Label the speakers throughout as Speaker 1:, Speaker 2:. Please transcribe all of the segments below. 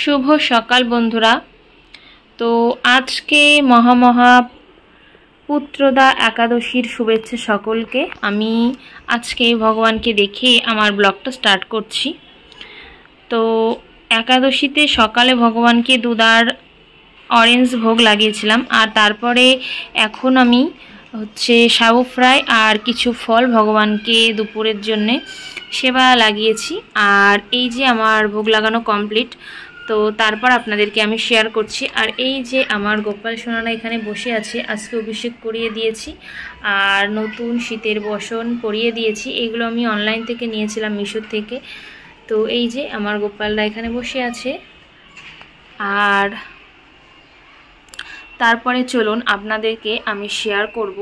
Speaker 1: শুভ সকাল বন্ধুরা। তো আজকে মহা পুত্রদা একাদশীর শুভেচ্ছা সকলকে। আমি আজকে ভগবানকে দেখে আমার ব্লগটা স্টার্ট করছি। তো একাদশীতে সকালে ভগবানকে দুধ আর অরেঞ্জ ভোগ লাগিয়েছিলাম, আর তারপরে এখন আমি সাবু ফ্রাই আর কিছু ফল ভগবানকে দুপুরের জন্যে সেবা লাগিয়েছি। আর এই যে আমার ভোগ লাগানো কমপ্লিট। তো তারপর আপনাদেরকে আমি শেয়ার করছি। আর এই যে আমার গোপাল সোনারা এখানে বসে আছে, আজকে অভিষেক করিয়ে দিয়েছি আর নতুন শীতের বসন পরিয়ে দিয়েছি। এগুলো আমি অনলাইন থেকে নিয়েছিলাম, মিশো থেকে। তো এই যে আমার গোপালরা এখানে বসে আছে। আর তারপরে চলুন আপনাদেরকে আমি শেয়ার করব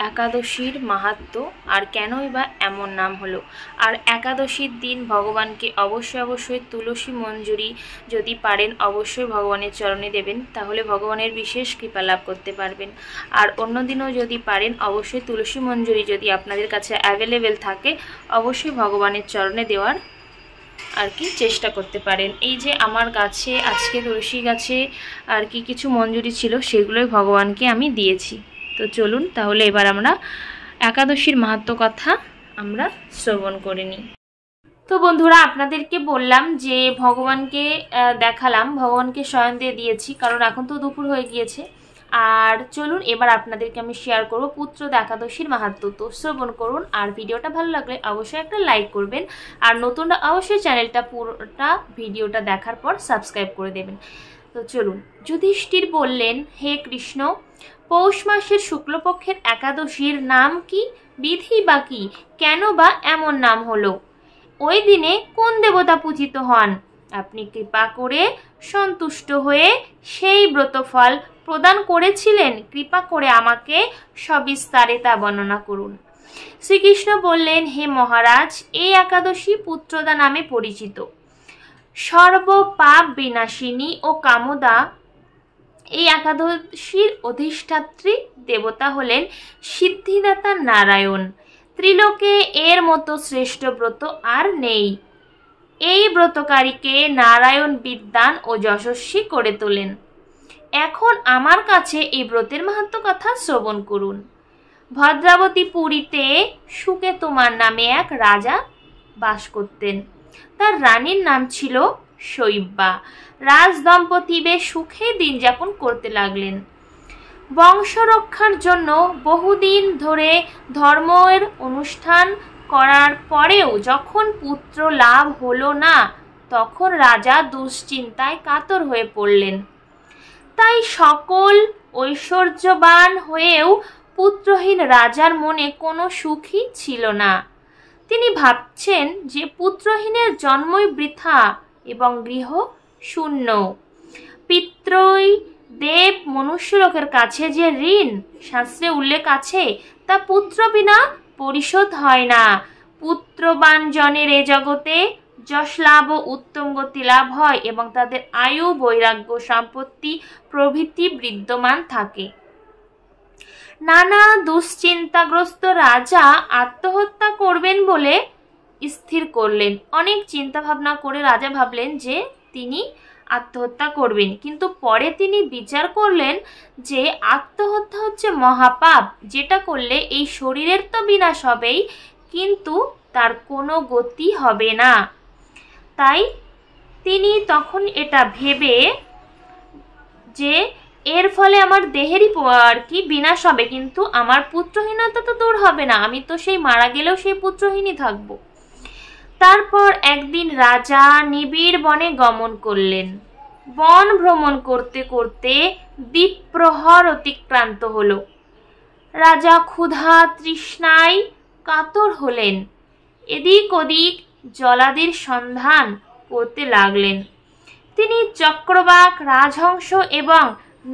Speaker 1: একাদশীর মাহাত্ম্য আর কেনই বা এমন নাম হলো। আর একাদশীর দিন ভগবানকে অবশ্যই তুলসী মঞ্জুরি যদি পারেন অবশ্যই ভগবানের চরণে দেবেন, তাহলে ভগবানের বিশেষ কৃপা লাভ করতে পারবেন। আর অন্য দিনও যদি পারেন অবশ্যই তুলসী মঞ্জুরি যদি আপনাদের কাছে অ্যাভেলেবেল থাকে অবশ্যই ভগবানের চরণে দেওয়ার চেষ্টা করতে পারেন। এই যে আমার গাছে আজকে তুলসী গাছে কিছু মঞ্জুরি ছিল, সেগুলোই ভগবানকে আমি দিয়েছি। তো চলুন তাহলে এবার আমরা একাদশীর মাহাত্ম্য কথা আমরা শ্রবণ করে নিই। তো বন্ধুরা, আপনাদেরকে বললাম যে ভগবানকে দেখালাম, ভগবানকে শয়ন দিয়ে দিয়েছি, কারণ এখন তো দুপুর হয়ে গিয়েছে। আর চলুন এবার আপনাদেরকে আমি শেয়ার করব পুত্রদা একাদশীর মাহাত্ম্য। তো শ্রবণ করুন, আর ভিডিওটা ভালো লাগলে অবশ্যই একটা লাইক করবেন, আর নতুনরা অবশ্যই চ্যানেলটা পুরোটা ভিডিওটা দেখার পর সাবস্ক্রাইব করে দেবেন। তো চলুন। যুধিষ্ঠির বললেন, হে কৃষ্ণ, পৌষ মাসের শুক্লপক্ষের একাদশীর নাম কি, বিধি বা কি, কেন বা এমন নাম হলো? ওই দিনে কোন দেবতা পূজিত হন? আপনি কৃপা করে সন্তুষ্ট হয়ে সেই ব্রতফল প্রদান করেছিলেন, কৃপা করে আমাকে সবিস্তারে তা বর্ণনা করুন। শ্রীকৃষ্ণ বললেন, হে মহারাজ, এই একাদশী পুত্রদা নামে পরিচিত। সর্ব পাপ বিনাশিনী ও কামদা। এই একাদশীর অধিষ্ঠাত্রী দেবতা হলেন সিদ্ধিদাতা নারায়ণ। ত্রিলোকে এর মতো শ্রেষ্ঠ ব্রত আর নেই। এই ব্রতকারীকে নারায়ণ বিদ্বান ও যশস্বী করে তোলেন। এখন আমার কাছে এই ব্রতের মাহাত্ম্য কথা শ্রবণ করুন। ভদ্রাবতী পুরীতে সুকেতুমার নামে এক রাজা বাস করতেন। তার রানীর নাম ছিল শৈব্যা। রাজ দম্পতি বেশ সুখে দিন যাপন করতে লাগলেন। বংশ রক্ষার জন্য বহুদিন ধরে ধর্মের অনুষ্ঠান করার পরেও যখন পুত্র লাভ হলো না, তখন রাজা দুশ্চিন্তায় কাতর হয়ে পড়লেন। তাই সকল ঐশ্বর্যবান হয়েও পুত্রহীন রাজার মনে কোনো সুখই ছিল না। তিনি ভাবছেন যে পুত্রহীনের জন্মই বৃথা এবং গৃহ শূন্য। পিতৃ দেব মনুষ্যলোকের কাছে যে ঋণ শাস্ত্রে উল্লেখ আছে, তা পুত্র বিনা পরিশোধ হয় না। পুত্রবান জনের এ জগতে যশ লাভ ও উত্তম গতি লাভ হয় এবং তাদের আয়ু, বৈরাগ্য, সম্পত্তি প্রভৃতি বিদ্যমান থাকে। নানা দুশ্চিন্তাগ্রস্ত রাজা আত্মহত্যা করবেন বলে স্থির করলেন। অনেক চিন্তা ভাবনা করে রাজা ভাবলেন যে তিনি আত্মহত্যা করবেন, কিন্তু পরে তিনি বিচার করলেন যে আত্মহত্যা হচ্ছে মহাপাপ, যেটা করলে এই শরীরের তো বিনাশ হবেই, কিন্তু তার কোনো গতি হবে না। তাই তিনি তখন এটা ভেবে যে এর ফলে আমার দেহেরই বিনাশ হবে, কিন্তু আমার পুত্রহীনতা তো দূর হবে না, আমি তো সেই মারা গেলেও সেই পুত্রহীনই থাকব। তারপর একদিন রাজা নিবিড় বনে গমন করলেন। বন ভ্রমণ করতে করতে দ্বীপ্রহর অতিক্রান্ত হলো। রাজা ক্ষুধা তৃষ্ণায় কাতর হলেন। এদিক ওদিক জলাদির সন্ধান করতে লাগলেন। তিনি চক্রবাক, রাজহংস এবং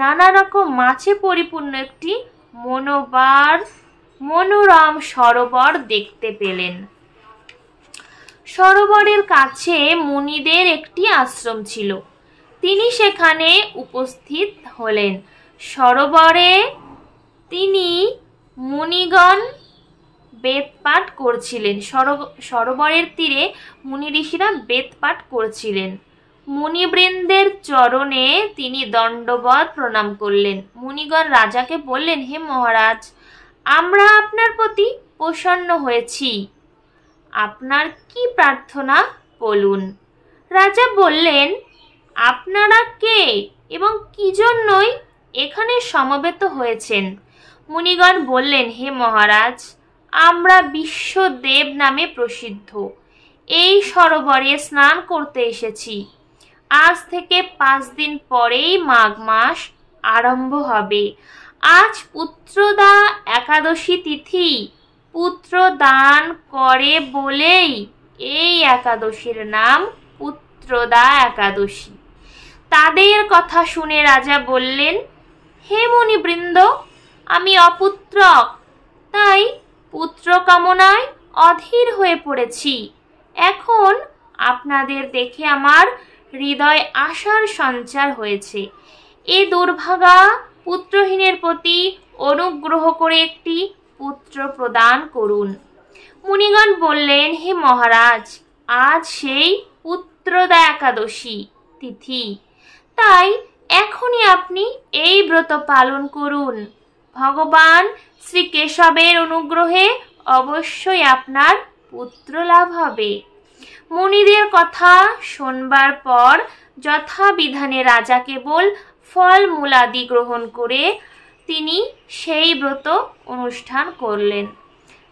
Speaker 1: নানা রকম মাছে পরিপূর্ণ একটি মনোরম সরোবর দেখতে পেলেন। সরোবরের কাছে মুনিদের একটি আশ্রম ছিল। তিনি সেখানে উপস্থিত হলেন। সরোবরে তিনি মুনিগণ বেদপাঠ করছিলেন। সরোবরের তীরে মুনি ঋষিরা বেদপাঠ করছিলেন। মুনিবৃন্দের চরণে তিনি দণ্ডবৎ প্রণাম করলেন। মুনিগণ রাজাকে বললেন, হে মহারাজ, আমরা আপনার প্রতি প্রসন্ন হয়েছি, আপনার কি প্রার্থনা বলুন। রাজা বললেন, আপনারা কে এবং কি জন্যই এখানে সমবেত হয়েছেন? মুনিগণ বললেন, হে মহারাজ, আমরা বিশ্বদেব নামে প্রসিদ্ধ এই সরোবরে স্নান করতে এসেছি। আজ থেকে 5 দিন পরেই মাঘ মাস আরম্ভ হবে। আজ পুত্রদা একাদশী তিথি। পুত্র দান করে বলেই এই একাদশীর নাম পুত্রদা একাদশী। তাদের কথা শুনে রাজা বললেন, হে মুনিবৃন্দ, আমি অপুত্রক, তাই পুত্র কামনায় অধীর হয়ে পড়েছি। এখন আপনাদের দেখে আমার হৃদয় আশার সঞ্চার হয়েছে। এই দুর্ভাগা পুত্রহীনের প্রতি অনুগ্রহ করে একটি পুত্র প্রদান করুন। মুনিগণ বললেন, হে মহারাজ, আজ সেই পুত্রদা একাদশী তিথি, তাই এখনই আপনি এই ব্রত পালন করুন। ভগবান শ্রী কেশবের অনুগ্রহে অবশ্যই আপনার পুত্র লাভ হবে। মুনিদের কথা শোনবার পর যথাবিধানে রাজা কেবল ফল মূলাদি গ্রহণ করে তিনি সেই ব্রত অনুষ্ঠান করলেন।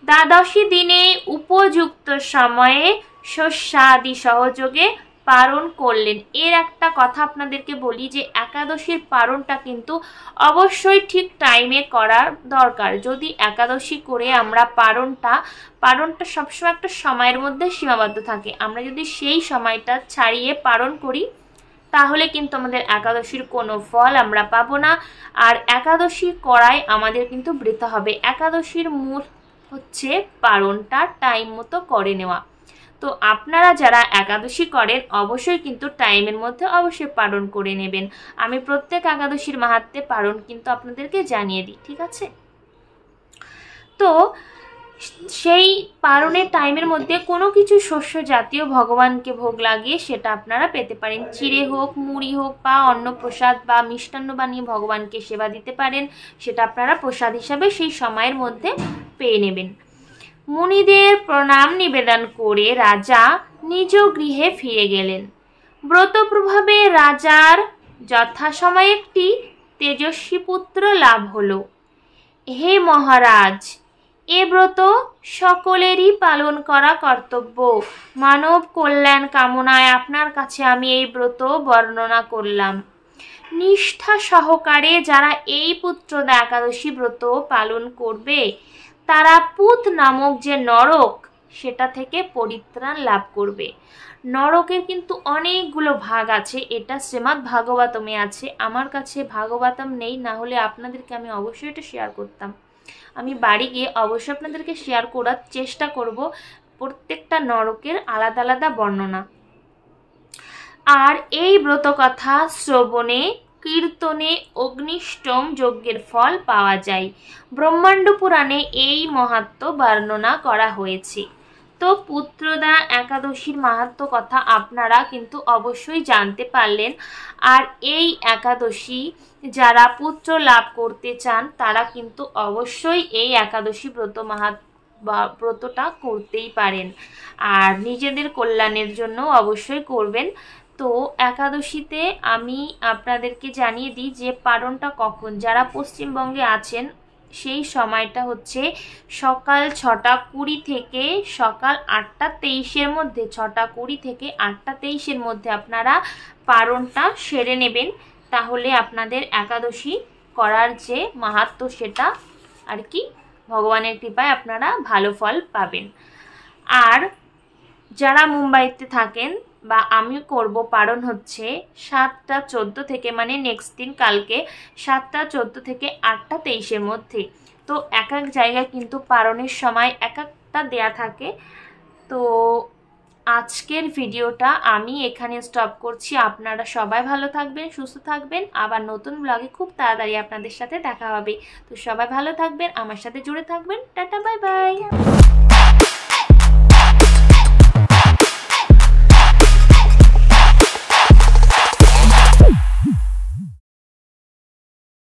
Speaker 1: দ্বাদশী দিনে উপযুক্ত সময়ে শস্যাদি সহযোগে পারণ করলেন। এর একটা কথা আপনাদেরকে বলি যে একাদশীর পারণটা কিন্তু অবশ্যই ঠিক টাইমে করা দরকার। যদি একাদশী করে আমরা পারণটা সবসময় একটা সময়ের মধ্যে সীমাবদ্ধ থাকে, আমরা যদি সেই সময়টা ছাড়িয়ে পারণ করি তাহলে কিন্তু আমাদের একাদশীর কোনো ফল আমরা পাবো না, আর একাদশী করায় আমাদের কিন্তু বৃথা হবে। একাদশীর মূল হচ্ছে পারণটা টাইম মতো করে নেওয়া। তো আপনারা যারা একাদশী করেন অবশ্যই কিন্তু টাইমের মধ্যে অবশ্যই পালন করে নেবেন। আমি প্রত্যেক একাদশীর মাহাত্ম্যে পালন কিন্তু আপনাদেরকে জানিয়ে দিই, ঠিক আছে? তো সেই পালনের টাইমের মধ্যে কোনো কিছু শস্য জাতীয় ভগবানকে ভোগ লাগিয়ে সেটা আপনারা পেতে পারেন। চিড়ে হোক, মুড়ি হোক বা অন্ন প্রসাদ বা মিষ্টান্ন বানিয়ে ভগবানকে সেবা দিতে পারেন, সেটা আপনারা প্রসাদ হিসাবে সেই সময়ের মধ্যে পেয়ে নেবেন। মুনিদের প্রণাম নিবেদন করে রাজা নিজ গৃহে ফিরে গেলেন। ব্রত প্রভাবে রাজার যথাসময়ে একটি তেজস্বী পুত্র লাভ হলো। হে মহারাজ, এ ব্রত সকলেরই পালন করা কর্তব্য। মানব কল্যাণ কামনায় আপনার কাছে আমি এই ব্রত বর্ণনা করলাম। নিষ্ঠা সহকারে যারা এই পুত্রদা একাদশী ব্রত পালন করবে তারা পুত নামক যে নরক সেটা থেকে পরিত্রাণ লাভ করবে। নরকের কিন্তু অনেকগুলো ভাগ আছে, এটা শ্রীমদ্ ভাগবতমে আছে। আমার কাছে ভাগবতম নেই, না হলে আপনাদেরকে আমি অবশ্যই এটা শেয়ার করতাম। আমি বাড়ি গিয়ে অবশ্যই আপনাদেরকে শেয়ার করার চেষ্টা করব প্রত্যেকটা নরকের আলাদা আলাদা বর্ণনা। আর এই ব্রত কথা শ্রবণে কীর্তনে অগ্নিষ্টম যজ্ঞের ফল পাওয়া যায়। ব্রহ্মাণ্ড পুরাণে এই মাহাত্ম্য বর্ণনা করা হয়েছে। তো পুত্রদা একাদশীর মাহাত্ম্য কথা আপনারা কিন্তু অবশ্যই জানতে পারলেন। আর এই একাদশী যারা পুত্র লাভ করতে চান তারা কিন্তু অবশ্যই এই একাদশী ব্রতটা করতেই পারেন, আর নিজেদের কল্যাণের জন্য অবশ্যই করবেন। তো একাদশীতে আমি আপনাদেরকে জানিয়ে দিই যে পারণটা কখন। যারা পশ্চিমবঙ্গে আছেন সেই সময়টা হচ্ছে সকাল 6টা 20 থেকে সকাল 8টা 23-এর মধ্যে, 6টা 20 থেকে 8টা 23-এর মধ্যে আপনারা পারণটা সেরে নেবেন। তাহলে আপনাদের একাদশী করার যে মাহাত্ম্য সেটা আর কি ভগবানের কৃপায় আপনারা ভালো ফল পাবেন। আর যারা মুম্বাইতে থাকেন বা আমি করব, পারণ হচ্ছে 7টা 14 থেকে, মানে নেক্সট দিন কালকে 7টা 14 থেকে 8টা 23-এর মধ্যে। তো এক এক জায়গায় কিন্তু পারণের সময় এক একটা দেয়া থাকে। তো আজকের ভিডিওটা আমি এখানে স্টপ করছি। আপনারা সবাই ভালো থাকবেন, সুস্থ থাকবেন। আবার নতুন ব্লগে খুব তাড়াতাড়ি আপনাদের সাথে দেখা হবে। তো সবাই ভালো থাকবেন, আমার সাথে জুড়ে থাকবেন। Tata, bye bye.